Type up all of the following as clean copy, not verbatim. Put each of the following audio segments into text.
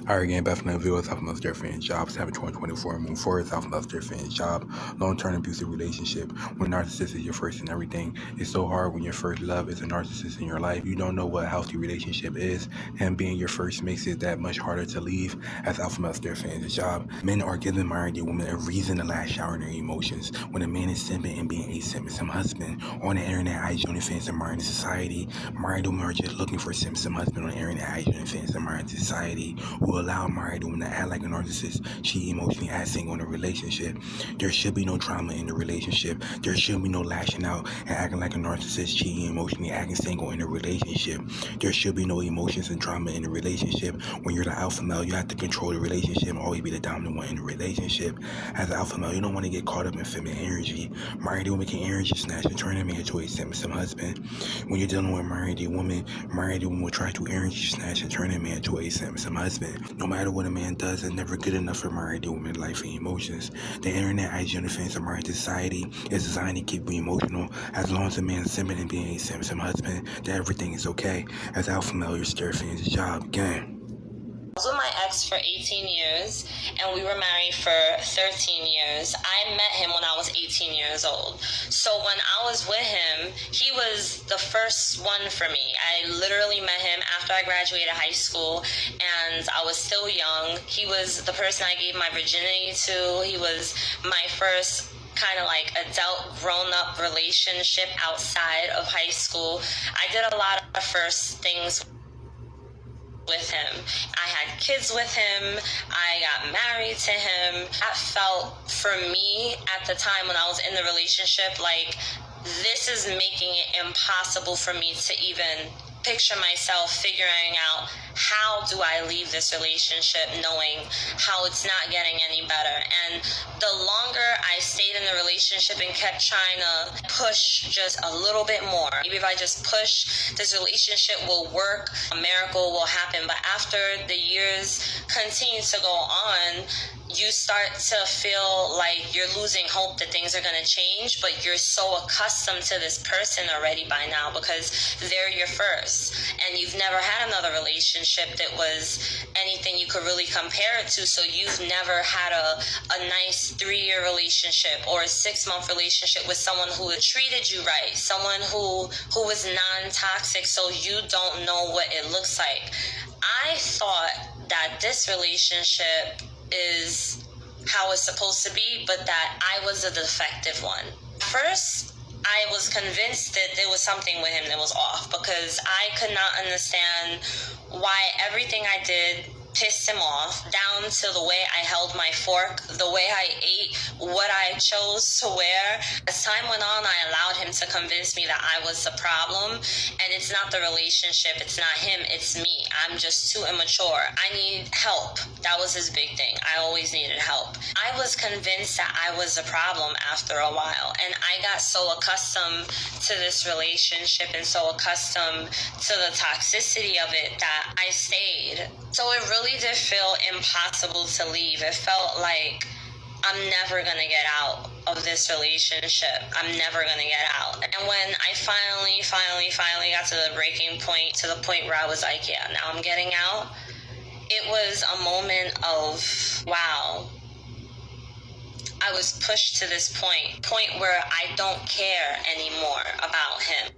Alright, again, back from the video, South Most Different Jobs, having 2024, move forward, South Most Different Job, long-term abusive relationship, when narcissist is your first and everything. It's so hard when your first love is a narcissist in your life. You don't know what a healthy relationship is, and being your first makes it that much harder to leave as Alpha Male Different Job. Men are giving married women a reason to lash out on their emotions. When a man is simping and being a some husband on the internet, IG OnlyFans and married in society, married women are just looking for some husband on the internet, IG OnlyFans and married in society, who allow married women to act like a narcissist, cheat emotionally, act single in a relationship. There should be no drama in the relationship. There should be no lashing out and acting like a narcissist, cheating emotionally, acting single in a relationship. There should be no emotions and drama in a relationship. When you're the alpha male, you have to control the relationship and always be the dominant one in the relationship. As an alpha male, you don't want to get caught up in feminine energy. Married women can energy snatch and turn a man into a submissive husband. When you're dealing with a married woman will try to energy snatch and turn a man into a submissive husband. No matter what a man does, it's never good enough for married women life and emotions. The internet, IG OnlyFans, and married society is designed to keep you emotional. As long as a man is simping and being a submissive husband, then everything is okay. As alpha male, you're still doing his job again. I was with my ex for 18 years, and we were married for 13 years. I met him when I was 18 years old. So when I was with him, he was the first one for me. I literally met him after I graduated high school, and I was still young. He was the person I gave my virginity to. He was my first kind of like adult grown-up relationship outside of high school. I did a lot of first things with him. I had kids with him. I got married to him. That felt, for me, at the time when I was in the relationship, like this is making it impossible for me to even picture myself figuring out how do I leave this relationship knowing how it's not getting any better. And the longer I stayed in the relationship and kept trying to push just a little bit more, maybe if I just push, this relationship will work, a miracle will happen. But after the years continue to go on, you start to feel like you're losing hope that things are going to change, but you're so accustomed to this person already by now because they're your first, and you've never had another relationship that was anything you could really compare it to. So you've never had a nice 3-year relationship or a 6-month relationship with someone who treated you right, someone who was non-toxic, so you don't know what it looks like. I thought that this relationship is how it's supposed to be, but that I was a defective one. First, I was convinced that there was something with him that was off because I could not understand why everything I did pissed him off, down to the way I held my fork, the way I ate, what I chose to wear. As time went on, I allowed him to convince me that I was the problem, and it's not the relationship, it's not him, it's me. I'm just too immature. I need help. That was his big thing. I always needed help. I was convinced that I was the problem after a while, and I got so accustomed to this relationship and so accustomed to the toxicity of it that I stayed. So it really did feel impossible to leave. It felt like I'm never going to get out of this relationship. I'm never going to get out. And when I finally got to the breaking point, to the point where I was like, yeah, now I'm getting out, it was a moment of, wow, I was pushed to this point where I don't care anymore about him.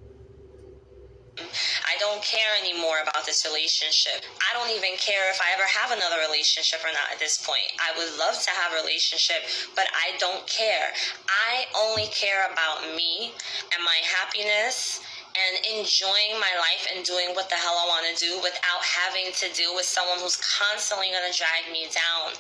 I don't care anymore about this relationship. I don't even care if I ever have another relationship or not at this point. I would love to have a relationship, but I don't care. I only care about me and my happiness and enjoying my life and doing what the hell I want to do without having to deal with someone who's constantly going to drag me down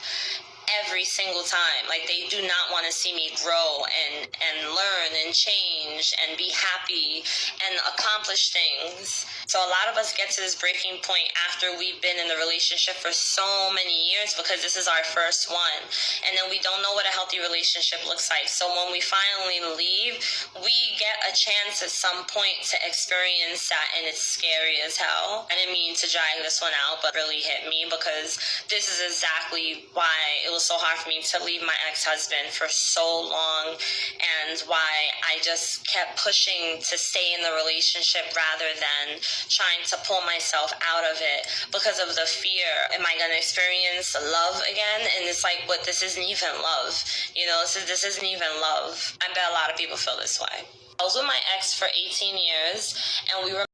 every single time. Like, they do not want to see me grow and learn and change and be happy and accomplish things. So a lot of us get to this breaking point after we've been in the relationship for so many years because this is our first one, and then we don't know what a healthy relationship looks like. So when we finally leave, we get a chance at some point to experience that, and it's scary as hell. I didn't mean to drag this one out, but it really hit me because this is exactly why it was so hard for me to leave my ex-husband for so long, and why I just kept pushing to stay in the relationship rather than trying to pull myself out of it because of the fear. Am I going to experience love again? And it's like, but this isn't even love. You know, this isn't even love. I bet a lot of people feel this way. I was with my ex for 18 years, and we were